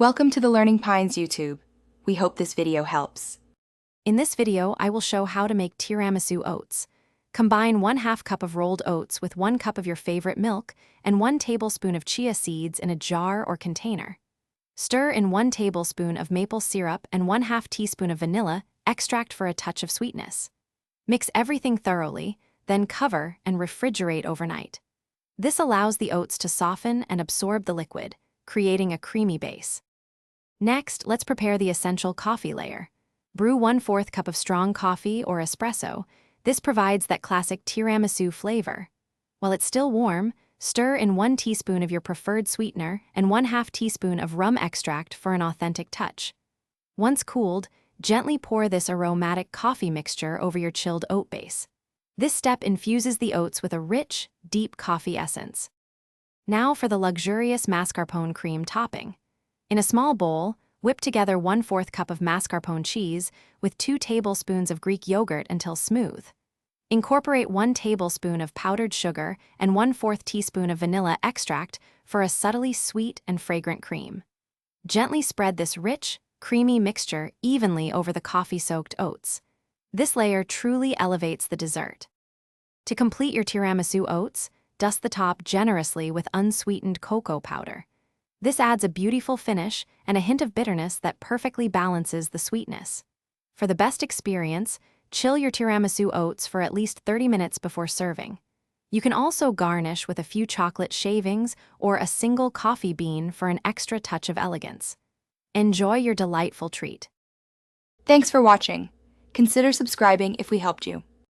Welcome to the Learning Pines YouTube. We hope this video helps. In this video, I will show how to make tiramisu oats. Combine 1/2 cup of rolled oats with 1 cup of your favorite milk and 1 tablespoon of chia seeds in a jar or container. Stir in 1 tablespoon of maple syrup and 1/2 teaspoon of vanilla extract for a touch of sweetness. Mix everything thoroughly, then cover and refrigerate overnight. This allows the oats to soften and absorb the liquid, creating a creamy base. Next, let's prepare the essential coffee layer. Brew 1/4 cup of strong coffee or espresso. This provides that classic tiramisu flavor. While it's still warm, stir in 1 teaspoon of your preferred sweetener and 1/2 teaspoon of rum extract for an authentic touch. Once cooled, gently pour this aromatic coffee mixture over your chilled oat base. This step infuses the oats with a rich, deep coffee essence. Now for the luxurious mascarpone cream topping. In a small bowl, whip together 1/4 cup of mascarpone cheese with 2 tablespoons of Greek yogurt until smooth. Incorporate 1 tablespoon of powdered sugar and 1/4 teaspoon of vanilla extract for a subtly sweet and fragrant cream. Gently spread this rich, creamy mixture evenly over the coffee-soaked oats. This layer truly elevates the dessert. To complete your tiramisu oats, dust the top generously with unsweetened cocoa powder. This adds a beautiful finish and a hint of bitterness that perfectly balances the sweetness. For the best experience, chill your tiramisu oats for at least 30 minutes before serving. You can also garnish with a few chocolate shavings or a single coffee bean for an extra touch of elegance. Enjoy your delightful treat. Thanks for watching. Consider subscribing if we helped you.